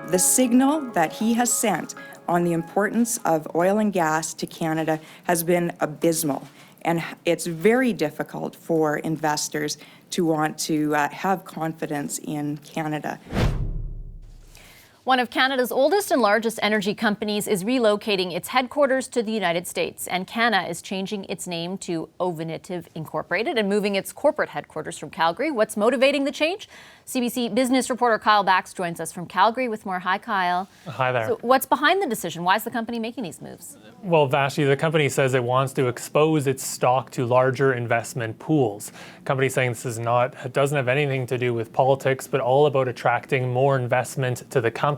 The signal that he has sent on the importance of oil and gas to Canada has been abysmal, and it's very difficult for investors to want to have confidence in Canada. One of Canada's oldest and largest energy companies is relocating its headquarters to the United States. Encana is changing its name to Ovintiv Incorporated and moving its corporate headquarters from Calgary. What's motivating the change? CBC business reporter Kyle Bax joins us from Calgary with more. Hi, Kyle. Hi there. So what's behind the decision? Why is the company making these moves? Well, Vashti, the company says it wants to expose its stock to larger investment pools. The company saying this doesn't have anything to do with politics, but all about attracting more investment to the company.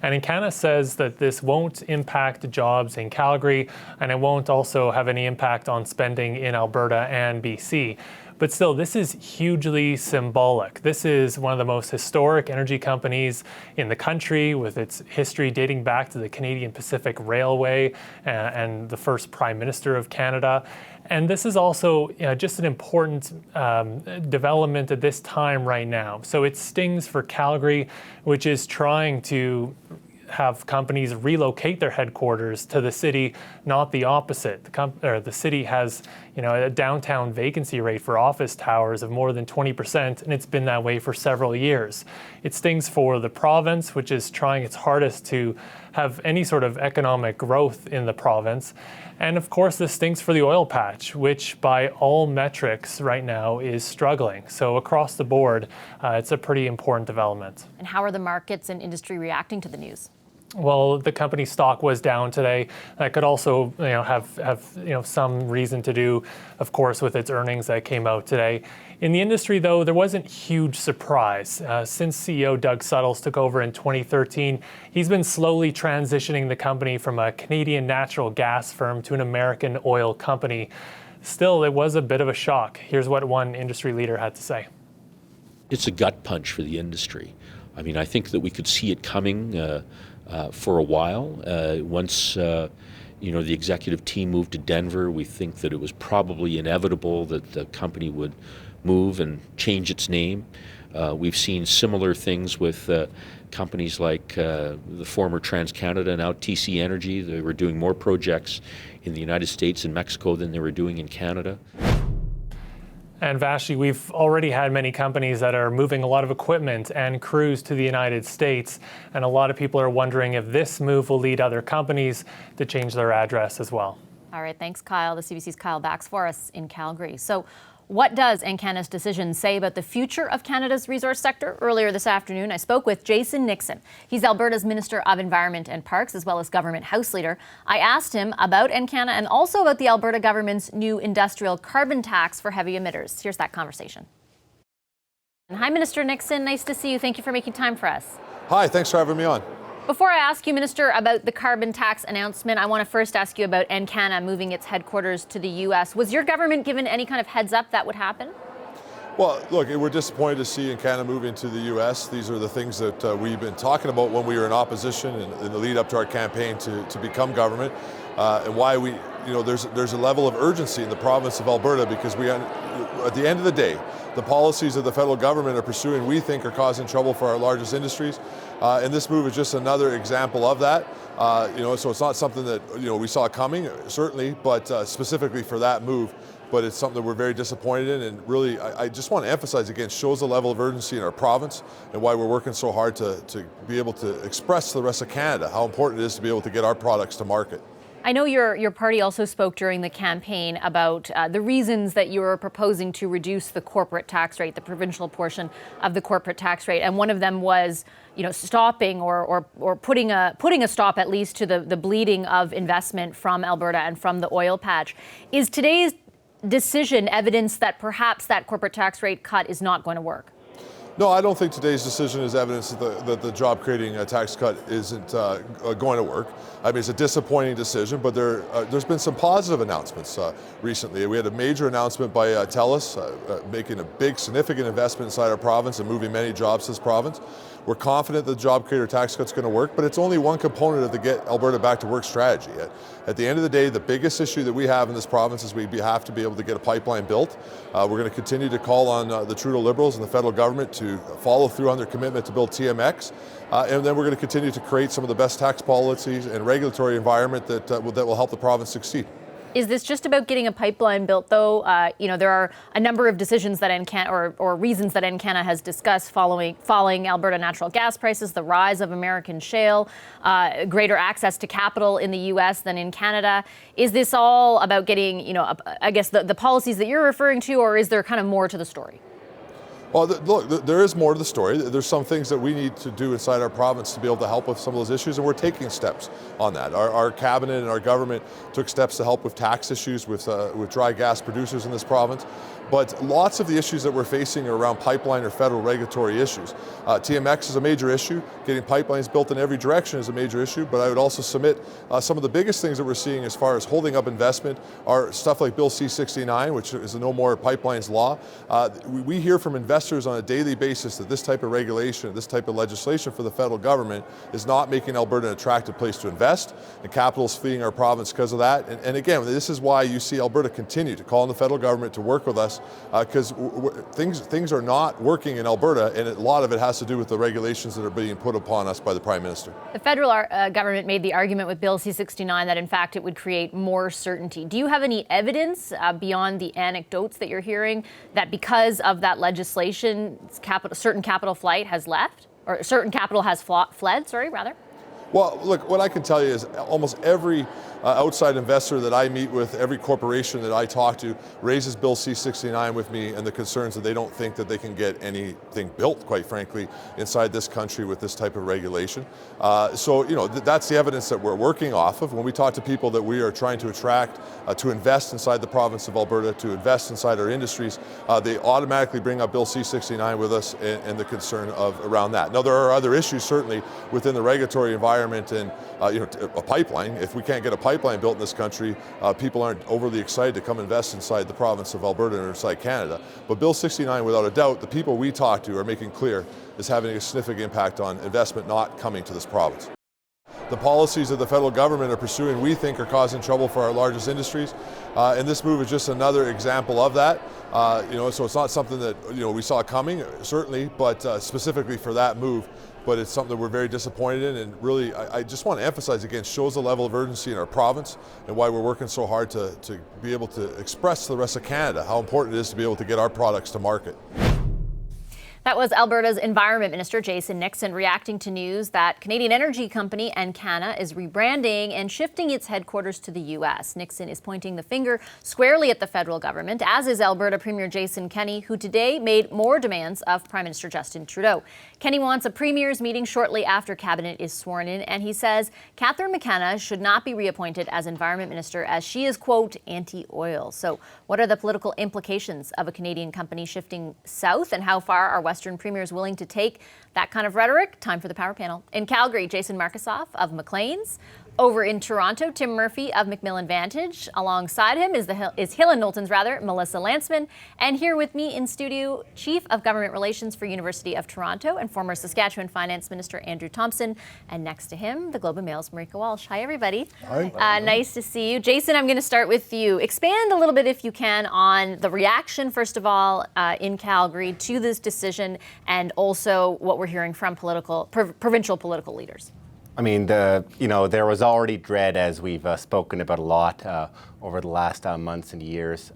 And Encana says that this won't impact jobs in Calgary, and it won't also have any impact on spending in Alberta and BC. But still, this is hugely symbolic. This is one of the most historic energy companies in the country, with its history dating back to the Canadian Pacific Railway and the first Prime Minister of Canada. And this is also just an important development at this time right now. So it stings for Calgary, which is trying to have companies relocate their headquarters to the city, not the opposite. The city has, a downtown vacancy rate for office towers of more than 20%, and it's been that way for several years. It stings for the province, which is trying its hardest to have any sort of economic growth in the province. And of course, this stings for the oil patch, which by all metrics right now is struggling. So across the board, it's a pretty important development. And how are the markets and industry reacting to the news? Well, the company's stock was down today. That could also, have some reason to do, of course, with its earnings that came out today. In the industry, though, there wasn't huge surprise. Since CEO Doug Suttles took over in 2013, he's been slowly transitioning the company from a Canadian natural gas firm to an American oil company. Still, it was a bit of a shock. Here's what one industry leader had to say. It's a gut punch for the industry. I mean, I think that we could see it coming for a while. Once the executive team moved to Denver, we think that it was probably inevitable that the company would move and change its name. We've seen similar things with companies like the former TransCanada, now TC Energy. They were doing more projects in the United States and Mexico than they were doing in Canada. And Vashti, we've already had many companies that are moving a lot of equipment and crews to the United States. And a lot of people are wondering if this move will lead other companies to change their address as well. All right, thanks, Kyle. The CBC's Kyle Bax for us in Calgary. So what does Encana's decision say about the future of Canada's resource sector? Earlier this afternoon, I spoke with Jason Nixon. He's Alberta's Minister of Environment and Parks, as well as Government House Leader. I asked him about Encana and also about the Alberta government's new industrial carbon tax for heavy emitters. Here's that conversation. Hi, Minister Nixon. Nice to see you. Thank you for making time for us. Hi, thanks for having me on. Before I ask you, Minister, about the carbon tax announcement, I want to first ask you about Encana moving its headquarters to the U.S. Was your government given any kind of heads up that would happen? Well, look, we're disappointed to see Encana moving to the U.S. These are the things that we've been talking about when we were in opposition and in the lead up to our campaign to become government, and why we, there's a level of urgency in the province of Alberta because at the end of the day, the policies that the federal government are pursuing, we think, are causing trouble for our largest industries. And this move is just another example of that. So it's not something that we saw coming, certainly, but specifically for that move. But it's something that we're very disappointed in, and really, I just want to emphasize again, shows the level of urgency in our province and why we're working so hard to be able to express to the rest of Canada how important it is to be able to get our products to market. I know your party also spoke during the campaign about the reasons that you were proposing to reduce the corporate tax rate, the provincial portion of the corporate tax rate, and one of them was, stopping or putting a stop at least to the bleeding of investment from Alberta and from the oil patch. Is today's decision evidence that perhaps that corporate tax rate cut is not going to work? No, I don't think today's decision is evidence that the job-creating tax cut isn't going to work. I mean, it's a disappointing decision, but there's been some positive announcements recently. We had a major announcement by TELUS making a big, significant investment inside our province and moving many jobs to this province. We're confident that the job creator tax cut's going to work, but it's only one component of the Get Alberta Back to Work strategy. At the end of the day, the biggest issue that we have in this province is we have to be able to get a pipeline built. We're going to continue to call on the Trudeau Liberals and the federal government to follow through on their commitment to build TMX. And then we're going to continue to create some of the best tax policies and regulatory environment that will help the province succeed. Is this just about getting a pipeline built, though? There are a number of decisions that Encana, or reasons that Encana has discussed falling Alberta natural gas prices, the rise of American shale, greater access to capital in the U.S. than in Canada. Is this all about getting, I guess, the policies that you're referring to, or is there kind of more to the story? Well, look, there is more to the story. There's some things that we need to do inside our province to be able to help with some of those issues, and we're taking steps on that. Our cabinet and our government took steps to help with tax issues with dry gas producers in this province. But lots of the issues that we're facing are around pipeline or federal regulatory issues. TMX is a major issue. Getting pipelines built in every direction is a major issue, but I would also submit some of the biggest things that we're seeing as far as holding up investment are stuff like Bill C-69, which is the No More Pipelines law. We hear from investors on a daily basis that this type of regulation, this type of legislation for the federal government is not making Alberta an attractive place to invest, and capital is fleeing our province because of that. And again, this is why you see Alberta continue to call on the federal government to work with us, because things are not working in Alberta, and a lot of it has to do with the regulations that are being put upon us by the Prime Minister. The federal government made the argument with Bill C-69 that in fact it would create more certainty. Do you have any evidence beyond the anecdotes that you're hearing that because of that legislation, certain capital flight has left, or certain capital has fled, rather? Well, look, what I can tell you is almost every outside investor that I meet with, every corporation that I talk to raises Bill C-69 with me and the concerns that they don't think that they can get anything built, quite frankly, inside this country with this type of regulation. So, that's the evidence that we're working off of. When we talk to people that we are trying to attract to invest inside the province of Alberta, to invest inside our industries, they automatically bring up Bill C-69 with us and the concern around that. Now, there are other issues certainly within the regulatory environment and a pipeline. If we can't get a pipeline built in this country, people aren't overly excited to come invest inside the province of Alberta or inside Canada. But Bill 69, without a doubt, the people we talk to are making clear is having a significant impact on investment not coming to this province. The policies that the federal government are pursuing, we think, are causing trouble for our largest industries, and this move is just another example of that. So it's not something that we saw coming, certainly, but specifically for that move. But it's something that we're very disappointed in, and really, I just want to emphasize again, shows the level of urgency in our province and why we're working so hard to be able to express to the rest of Canada how important it is to be able to get our products to market. That was Alberta's Environment Minister Jason Nixon reacting to news that Canadian energy company Encana is rebranding and shifting its headquarters to the U.S. Nixon is pointing the finger squarely at the federal government, as is Alberta Premier Jason Kenney, who today made more demands of Prime Minister Justin Trudeau. Kenney wants a premier's meeting shortly after cabinet is sworn in, and he says Catherine McKenna should not be reappointed as Environment Minister as she is, quote, anti-oil. So what are the political implications of a Canadian company shifting south, and how far are Western premiers willing to take that kind of rhetoric? Time for the Power Panel. In Calgary, Jason Markisoff of Maclean's. Over in Toronto, Tim Murphy of Macmillan Vantage. Alongside him is Hill and Knowlton's Melissa Lanceman. And here with me in studio, Chief of Government Relations for University of Toronto and former Saskatchewan Finance Minister Andrew Thompson. And next to him, the Globe and Mail's Marika Walsh. Hi, everybody. Hi. Nice to see you. Jason, I'm going to start with you. Expand a little bit, if you can, on the reaction, first of all, in Calgary to this decision, and also what we're hearing from provincial political leaders. I mean, there was already dread, as we've spoken about a lot over the last months and years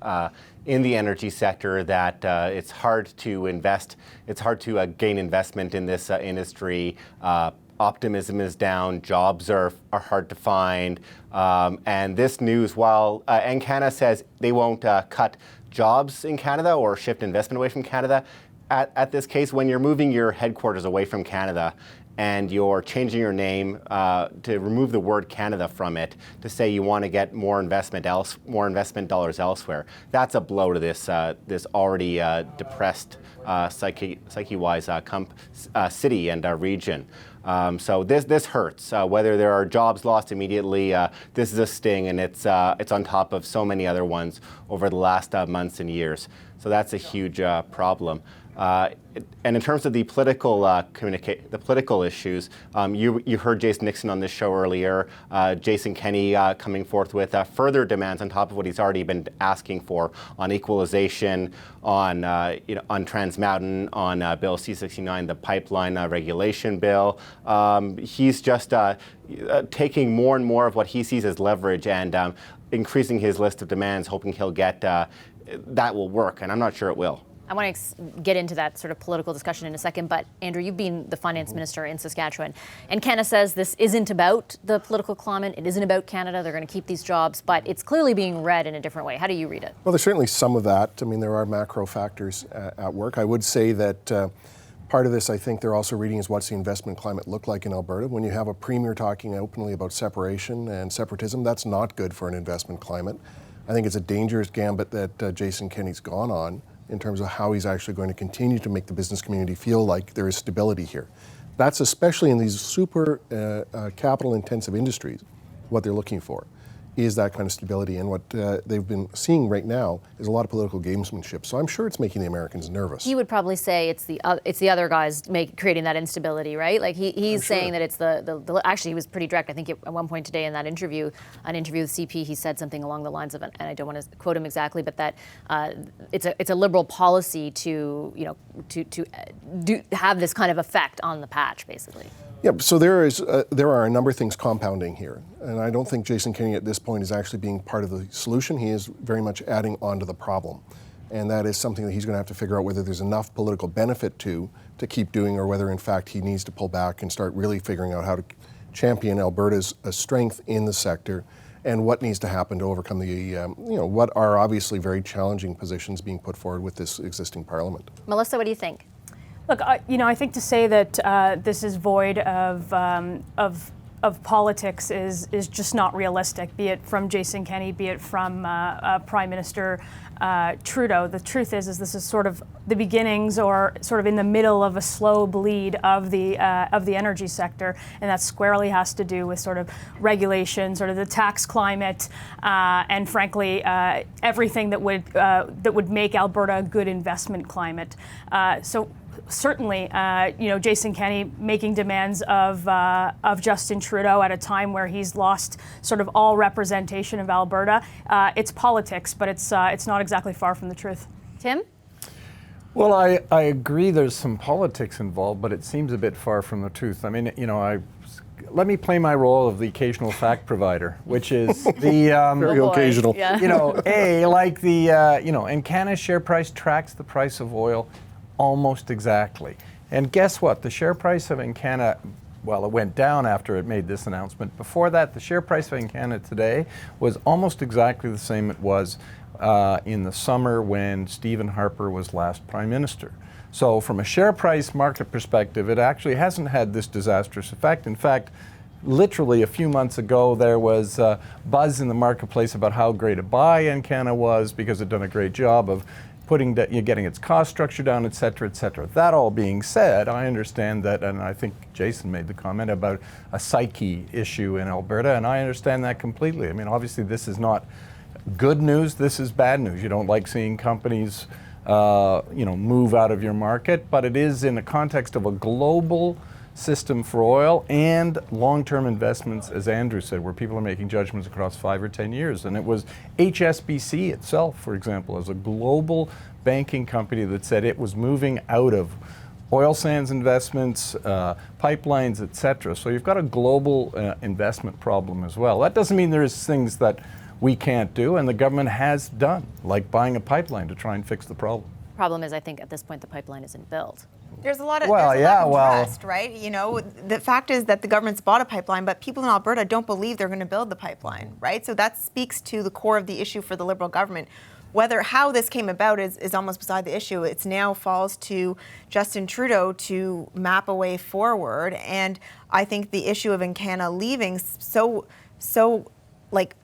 in the energy sector, that it's hard to invest, it's hard to gain investment in this industry. Optimism is down, jobs are hard to find, and this news, while Encana says they won't cut jobs in Canada or shift investment away from Canada, at this case, when you're moving your headquarters away from Canada and you're changing your name to remove the word Canada from it, to say you want to get more investment dollars elsewhere, that's a blow to this already depressed psyche-wise city and region. So this hurts. Whether there are jobs lost immediately, this is a sting, and it's on top of so many other ones over the last months and years. So that's a huge problem. And in terms of the political the political issues, you heard Jason Nixon on this show earlier. Jason Kenney coming forth with further demands on top of what he's already been asking for on equalization, on on Trans Mountain, on Bill C-69, the pipeline regulation bill. He's just taking more and more of what he sees as leverage and increasing his list of demands, hoping he'll get that will work, and I'm not sure it will. I want to get into that sort of political discussion in a second, but Andrew, you've been the finance minister in Saskatchewan, and Encana says this isn't about the political climate, it isn't about Canada, they're going to keep these jobs, but it's clearly being read in a different way. How do you read it? Well, there's certainly some of that. I mean, there are macro factors at work. I would say that part of this, I think they're also reading is what's the investment climate look like in Alberta. When you have a premier talking openly about separation and separatism, that's not good for an investment climate. I think it's a dangerous gambit that Jason Kenney's gone on in terms of how he's actually going to continue to make the business community feel like there is stability here. That's especially in these super capital-intensive industries, what they're looking for is that kind of stability. And what they've been seeing right now is a lot of political gamesmanship. So I'm sure it's making the Americans nervous. He would probably say it's the other guys creating that instability, right? Like he's saying that it's the actually he was pretty direct. I think at one point today in that interview, an interview with CP, he said something along the lines of, and I don't want to quote him exactly, but that it's a liberal policy to have this kind of effect on the patch, basically. Yeah, so there are a number of things compounding here, and I don't think Jason Kenney at this point is actually being part of the solution. He is very much adding on to the problem, and that is something that he's going to have to figure out whether there's enough political benefit to keep doing, or whether in fact he needs to pull back and start really figuring out how to champion Alberta's strength in the sector, and what needs to happen to overcome the what are obviously very challenging positions being put forward with this existing parliament. Melissa, what do you think? Look, I think to say that this is void of politics is just not realistic, be it from Jason Kenney, be it from Prime Minister Trudeau. The truth is this is sort of the beginnings or sort of in the middle of a slow bleed of the energy sector, and that squarely has to do with sort of regulation, sort of the tax climate, and frankly, everything that would make Alberta a good investment climate. So certainly, Jason Kenney making demands of Justin Trudeau at a time where he's lost sort of all representation of Alberta. It's politics, but it's not exactly far from the truth. Tim? Well, I agree there's some politics involved, but it seems a bit far from the truth. I mean, let me play my role of the occasional fact provider, which is the very occasional. Yeah. Encana's share price tracks the price of oil almost exactly. And guess what? The share price of Encana, well, it went down after it made this announcement. Before that, the share price of Encana today was almost exactly the same it was in the summer when Stephen Harper was last Prime Minister. So from a share price market perspective, it actually hasn't had this disastrous effect. In fact, literally a few months ago, there was buzz in the marketplace about how great a buy Encana was because it had done a great job of getting its cost structure down, et cetera, et cetera. That all being said, I understand that, and I think Jason made the comment about a psyche issue in Alberta, and I understand that completely. I mean, obviously this is not good news, this is bad news. You don't like seeing companies move out of your market, but it is in the context of a global system for oil and long-term investments, as Andrew said, where people are making judgments across 5 or 10 years. And it was HSBC itself, for example, as a global banking company that said it was moving out of oil sands investments, pipelines, et cetera. So you've got a global investment problem as well. That doesn't mean there's things that we can't do, and the government has done, like buying a pipeline to try and fix the problem. Problem is, I think at this point the pipeline isn't built. There's a lot of trust, right? The fact is that the government's bought a pipeline, but people in Alberta don't believe they're going to build the pipeline, right? So that speaks to the core of the issue for the Liberal government. How this came about is almost beside the issue. It now falls to Justin Trudeau to map a way forward, and I think the issue of Encana leaving so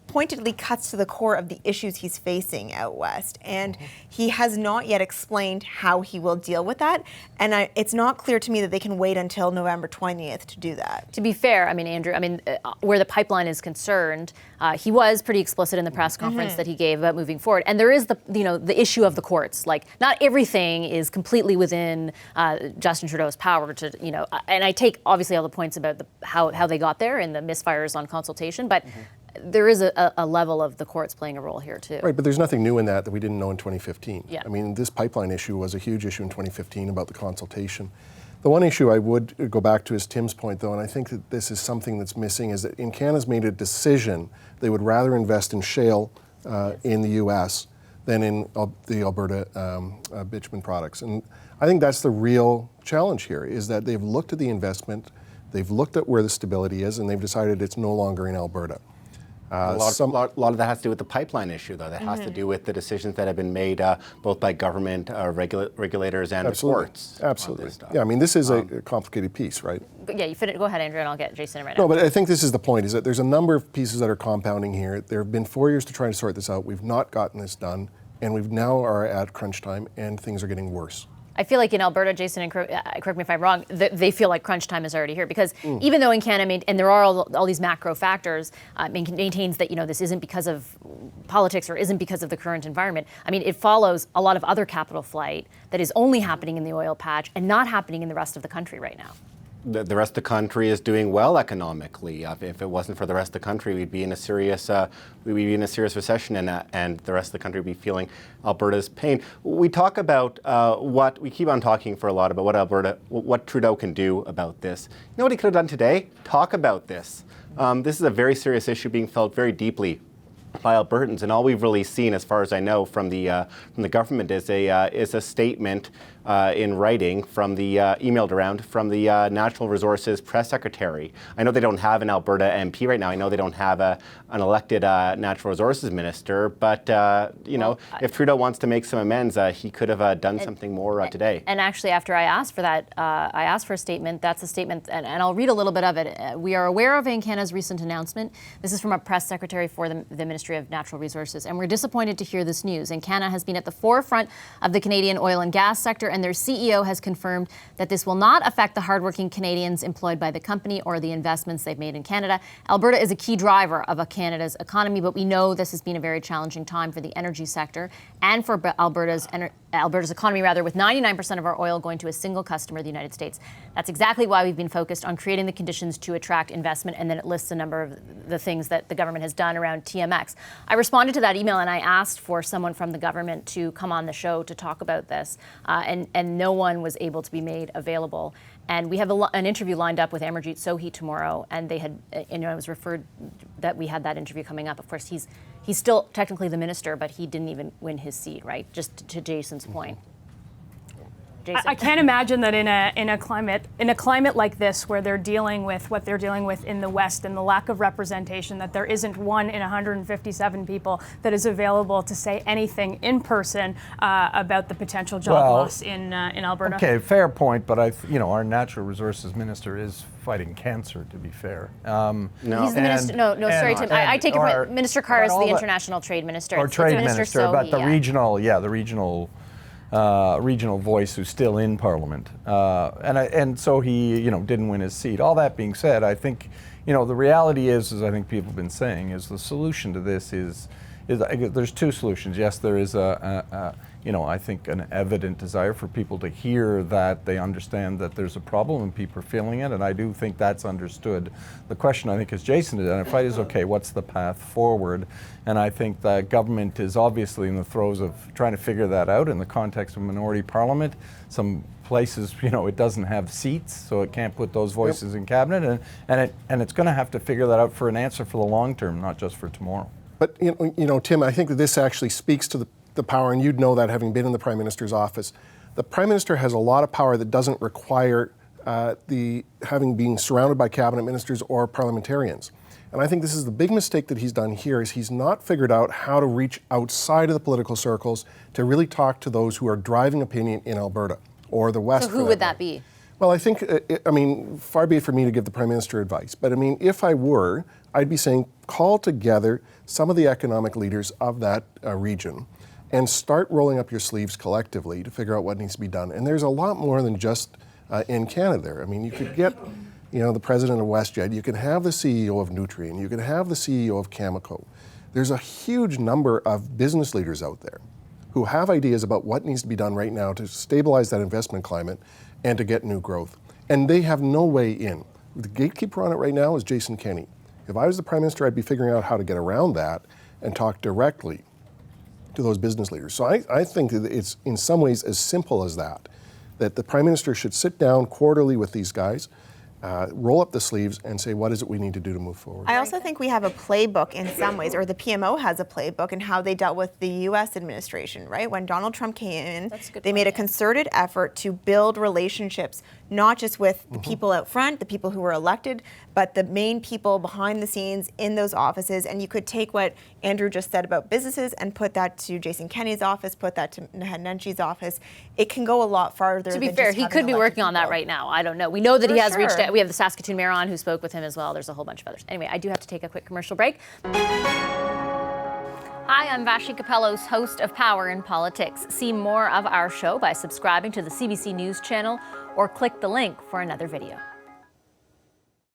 pointedly cuts to the core of the issues he's facing out west. And he has not yet explained how he will deal with that. And it's not clear to me that they can wait until November 20th to do that. To be fair, I mean, Andrew, where the pipeline is concerned, he was pretty explicit in the press conference that he gave about moving forward. And there is the issue of the courts. Like, not everything is completely within Justin Trudeau's power to, and I take obviously all the points about how they got there and the misfires on consultation, but there is a level of the courts playing a role here too. Right, but there's nothing new in that we didn't know in 2015. Yeah. I mean, this pipeline issue was a huge issue in 2015 about the consultation. The one issue I would go back to is Tim's point, though, and I think that this is something that's missing, is that Encana's made a decision they would rather invest in shale in the U.S. than in the Alberta bitumen products. And I think that's the real challenge here, is that they've looked at the investment, they've looked at where the stability is, and they've decided it's no longer in Alberta. A lot of that has to do with the pipeline issue, though. That has to do with the decisions that have been made both by government regulators and the courts. Absolutely. Yeah, I mean, this is a complicated piece, right? Yeah, go ahead, Andrew, and I'll get Jason in right now. No, but I think this is the point, is that there's a number of pieces that are compounding here. There have been 4 years to try to sort this out. We've not gotten this done, and we now are at crunch time, and things are getting worse. I feel like in Alberta, Jason, and correct me if I'm wrong, they feel like crunch time is already here, because even though Encana, and there are all these macro factors, maintains that this isn't because of politics or isn't because of the current environment. I mean, it follows a lot of other capital flight that is only happening in the oil patch and not happening in the rest of the country right now. The rest of the country is doing well economically. If it wasn't for the rest of the country, we'd be in a serious recession, and the rest of the country would be feeling Alberta's pain. We talk about we keep on talking for a lot about what Trudeau can do about this. You know what he could have done today? Talk about this. This is a very serious issue being felt very deeply by Albertans, and all we've really seen, as far as I know, from the government is a statement in writing from the emailed around from the Natural Resources Press Secretary. I know they don't have an Alberta MP right now. I know they don't have an elected Natural Resources Minister. But if Trudeau wants to make some amends, he could have done something more today. And actually, after I asked for that, I asked for a statement. That's a statement, and I'll read a little bit of it. We are aware of Encana's recent announcement. This is from a press secretary for the Ministry of Natural Resources, and we're disappointed to hear this news. Encana has been at the forefront of the Canadian oil and gas sector, and their CEO has confirmed that this will not affect the hardworking Canadians employed by the company or the investments they've made in Canada. Alberta is a key driver of Canada's economy, but we know this has been a very challenging time for the energy sector and for Alberta's economy, with 99% of our oil going to a single customer, the United States. That's exactly why we've been focused on creating the conditions to attract investment, and then it lists a number of the things that the government has done around TMX. I responded to that email and I asked for someone from the government to come on the show to talk about this, and no one was able to be made available. And we have an interview lined up with Amarjeet Sohi tomorrow, and they had, it was referred that we had that interview coming up. Of course, he's still technically the minister, but he didn't even win his seat, right? Just to Jason's point. Jason. I can't imagine that in a climate like this, where they're dealing with what they're dealing with in the West and the lack of representation, that there isn't one in 157 people that is available to say anything in person about the potential job loss in Alberta. Okay, fair point, but our natural resources minister is fighting cancer, to be fair. No. He's the minister. No, sorry, Tim. I take your point. Minister Carr is the international trade minister. Or trade minister, but the regional voice who's still in Parliament, and so he didn't win his seat. All that being said, I think the reality is, as I think people have been saying, is the solution to this is there's two solutions. Yes, there is I think an evident desire for people to hear that they understand that there's a problem and people are feeling it, and I do think that's understood. The question, I think, as Jason identified, is okay, what's the path forward? And I think the government is obviously in the throes of trying to figure that out in the context of minority parliament. Some places, it doesn't have seats, so it can't put those voices in cabinet, and it's going to have to figure that out for an answer for the long term, not just for tomorrow. But Tim, I think that this actually speaks to the power, and you'd know that having been in the Prime Minister's office. The Prime Minister has a lot of power that doesn't require having been surrounded by cabinet ministers or parliamentarians. And I think this is the big mistake that he's done here, is he's not figured out how to reach outside of the political circles to really talk to those who are driving opinion in Alberta or the West. So who would that be? Well, I think, I mean, far be it for me to give the Prime Minister advice, but I mean, if I were, I'd be saying call together some of the economic leaders of that region and start rolling up your sleeves collectively to figure out what needs to be done. And there's a lot more than just Encana there. I mean, you could get, you know, the president of WestJet, you can have the CEO of Nutrien, you can have the CEO of Cameco. There's a huge number of business leaders out there who have ideas about what needs to be done right now to stabilize that investment climate and to get new growth. And they have no way in. The gatekeeper on it right now is Jason Kenney. If I was the Prime Minister, I'd be figuring out how to get around that and talk directly to those business leaders. So I think that it's in some ways as simple as that the Prime Minister should sit down quarterly with these guys, roll up the sleeves and say, what is it we need to do to move forward? I also think we have a playbook in some ways, or the PMO has a playbook in how they dealt with the U.S. administration, right? When Donald Trump came in, they made a concerted effort to build relationships, not just with the people out front, the people who were elected, but the main people behind the scenes in those offices. And you could take what Andrew just said about businesses and put that to Jason Kenney's office, put that to Naheed Nenshi's office. It can go a lot farther. To be fair, he could be working on that right now. I don't know. We know that he has reached out. We have the Saskatoon mayor on who spoke with him as well. There's a whole bunch of others. Anyway, I do have to take a quick commercial break. Hi, I'm Vashi Capellos, host of Power in Politics. See more of our show by subscribing to the CBC News channel or click the link for another video.